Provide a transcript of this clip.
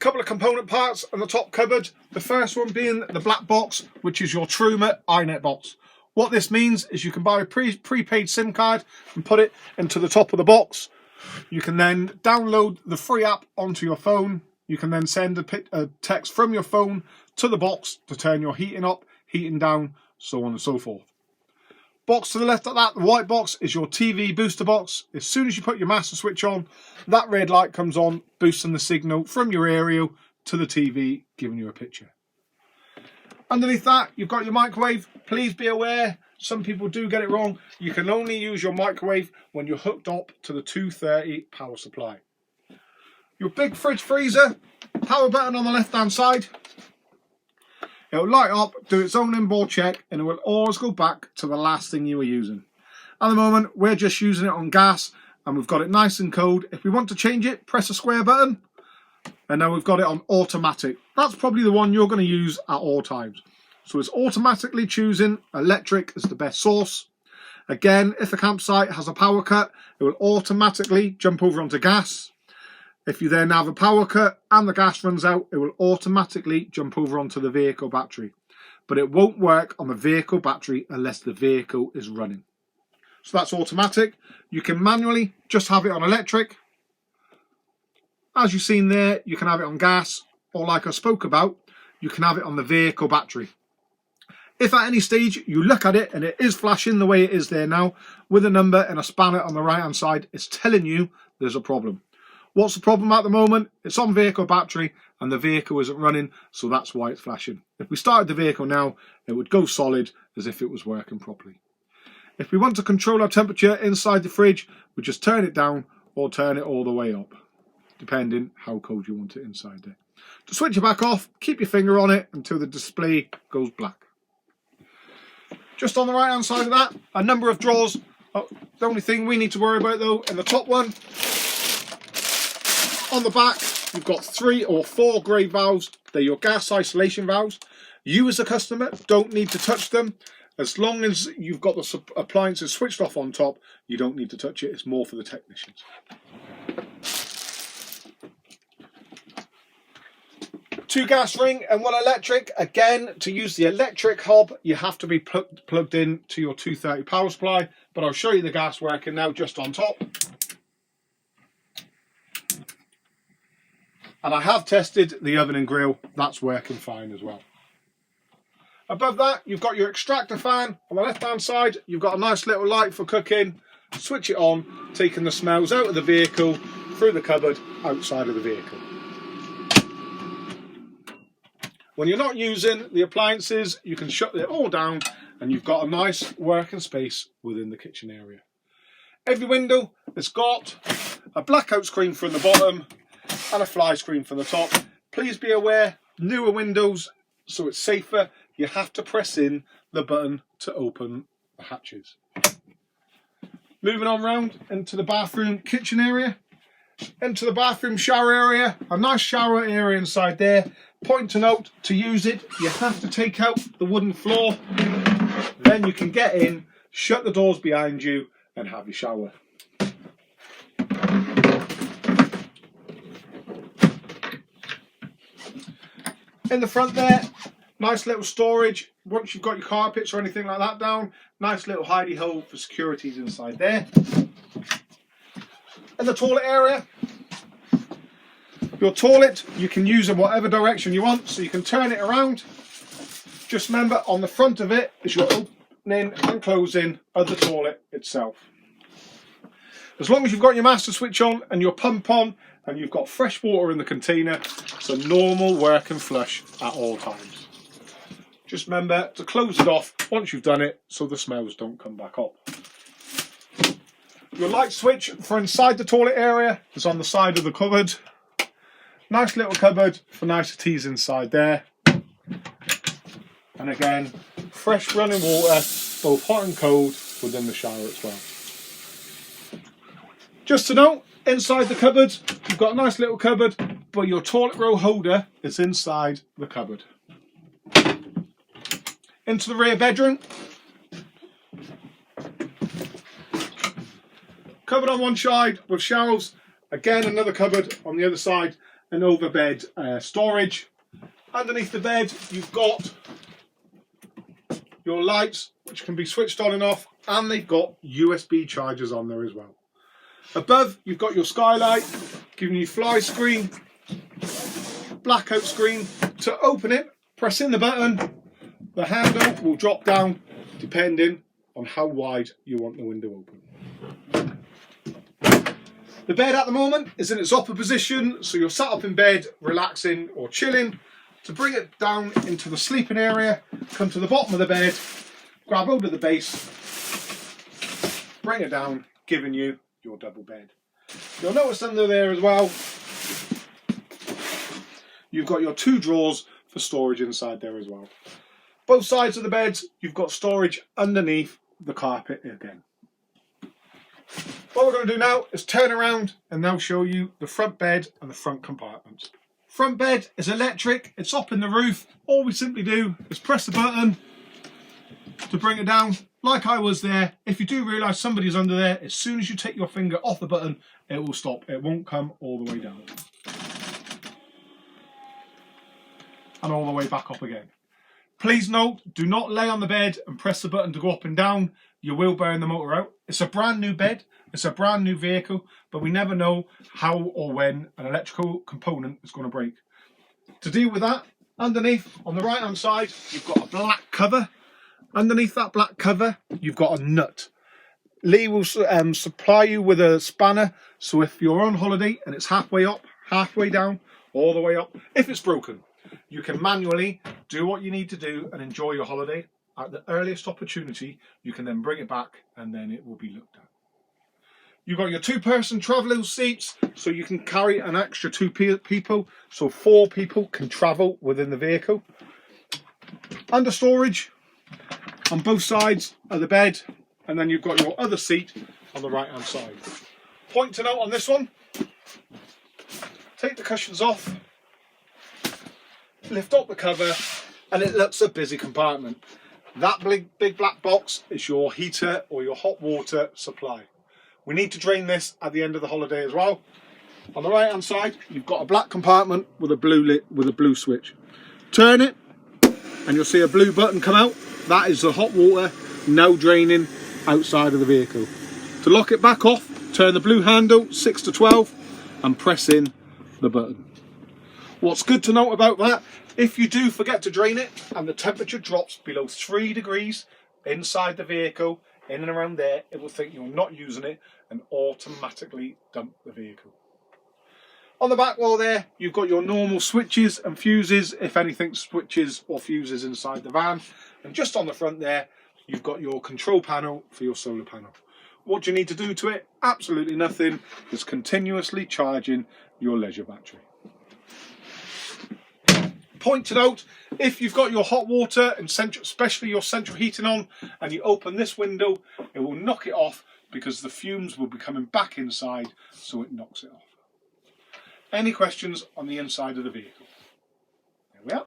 Couple of component parts on the top cupboard. The first one being the black box, which is your Truma iNet box. What this means is you can buy a prepaid SIM card and put it into the top of the box. You can then download the free app onto your phone. You can then send a text from your phone to the box to turn your heating up, heating down, so on and so forth. Box to the left of that, the white box, is your TV booster box. As soon as you put your master switch on, that red light comes on, boosting the signal from your aerial to the TV, giving you a picture. Underneath that, you've got your microwave. Please be aware, some people do get it wrong. You can only use your microwave when you're hooked up to the 230 power supply. Your big fridge freezer, power button on the left hand side. It will light up, do its own inboard check, and it will always go back to the last thing you were using. At the moment, we're just using it on gas, and we've got it nice and cold. If we want to change it, press the square button, and now we've got it on automatic. That's probably the one you're going to use at all times. So it's automatically choosing electric as the best source. Again, if the campsite has a power cut, it will automatically jump over onto gas. If you then have a power cut and the gas runs out, it will automatically jump over onto the vehicle battery. But it won't work on the vehicle battery unless the vehicle is running. So that's automatic. You can manually just have it on electric. As you've seen there, you can have it on gas, or like I spoke about, you can have it on the vehicle battery. If at any stage you look at it and it is flashing the way it is there now, with a number and a spanner on the right hand side, it's telling you there's a problem. What's the problem at the moment? It's on vehicle battery and the vehicle isn't running, so that's why it's flashing. If we started the vehicle now, it would go solid as if it was working properly. If we want to control our temperature inside the fridge, we just turn it down or turn it all the way up, depending how cold you want it inside there. To switch it back off, keep your finger on it until the display goes black. Just on the right hand side of that, a number of drawers. The only thing we need to worry about though, in the top one, on the back, you've got 3 or 4 grey valves. They're your gas isolation valves. You as a customer don't need to touch them. As long as you've got the appliances switched off on top, you don't need to touch it. It's more for the technicians. 2 gas ring and 1 electric. Again, to use the electric hob, you have to be plugged in to your 230 power supply. But I'll show you the gas working now just on top. And I have tested the oven and grill. That's working fine as well. Above that, you've got your extractor fan. On the left hand side, you've got a nice little light for cooking. Switch it on, taking the smells out of the vehicle, through the cupboard, outside of the vehicle. When you're not using the appliances, you can shut it all down and you've got a nice working space within the kitchen area. Every window has got a blackout screen from the bottom and a fly screen from the top. Please be aware, newer windows, so it's safer, you have to press in the button to open the hatches. Moving on round into the bathroom kitchen area. Into the bathroom shower area, a nice shower area inside there. Point to note, to use it, you have to take out the wooden floor. Then you can get in, shut the doors behind you and have your shower. In the front there, nice little storage. Once you've got your carpets or anything like that down, nice little hidey hole for securities inside there. In the toilet area, your toilet, you can use in whatever direction you want, so you can turn it around. Just remember, on the front of it is your opening and closing of the toilet itself. As long as you've got your master switch on and your pump on, and you've got fresh water in the container, it's a normal work and flush at all times. Just remember to close it off once you've done it so the smells don't come back up. Your light switch for inside the toilet area is on the side of the cupboard. Nice little cupboard for niceties inside there. And again, fresh running water, both hot and cold, within the shower as well. Just to note, inside the cupboard, you've got a nice little cupboard, but your toilet roll holder is inside the cupboard. Into the rear bedroom. Cupboard on one side with shelves. Again, another cupboard on the other side. an overbed storage. Underneath the bed you've got your lights, which can be switched on and off, and they've got USB chargers on there as well. Above you've got your skylight, giving you fly screen, blackout screen. To open it, press in the button, the handle will drop down depending on how wide you want the window open. The bed at the moment is in its upper position, so you're sat up in bed relaxing or chilling. To bring it down into the sleeping area, come to the bottom of the bed, grab hold of the base, bring it down, giving you your double bed. You'll notice under there as well, you've got your 2 drawers for storage inside there as well. Both sides of the beds, you've got storage underneath the carpet again. What we're going to do now is turn around and now show you the front bed and the front compartments. Front bed is electric, it's up in the roof. All we simply do is press the button to bring it down. Like I was there, if you do realise somebody's under there, as soon as you take your finger off the button, it will stop. It won't come all the way down. And all the way back up again. Please note, do not lay on the bed and press the button to go up and down. You will burn the motor out. It's a brand new bed, it's a brand new vehicle, but we never know how or when an electrical component is going to break. To deal with that, underneath on the right hand side, you've got a black cover. Underneath that black cover, you've got a nut. Lee will supply you with a spanner, so if you're on holiday and it's halfway up, halfway down, all the way up, if it's broken, you can manually do what you need to do and enjoy your holiday. At the earliest opportunity, you can then bring it back and then it will be looked at. You've got your 2-person travelling seats, so you can carry an extra 2 people, so 4 people can travel within the vehicle. Under storage on both sides of the bed, and then you've got your other seat on the right hand side. Point to note on this one, take the cushions off, lift up the cover, and it looks a busy compartment. That big black box is your heater or your hot water supply. We need to drain this at the end of the holiday as well. On the right hand side, you've got a black compartment with a blue switch. Turn it and you'll see a blue button come out. That is the hot water now draining outside of the vehicle. To lock it back off, turn the blue handle 6 to 12 and press in the button. What's good to note about that, if you do forget to drain it and the temperature drops below 3 degrees inside the vehicle, in and around there, it will think you're not using it and automatically dump the vehicle. On the back wall there, you've got your normal switches and fuses, if anything switches or fuses inside the van. And just on the front there, you've got your control panel for your solar panel. What do you need to do to it? Absolutely nothing. It's continuously charging your leisure battery. Point to note, if you've got your hot water and especially your central heating on, and you open this window, it will knock it off because the fumes will be coming back inside, so it knocks it off. Any questions on the inside of the vehicle? There we are.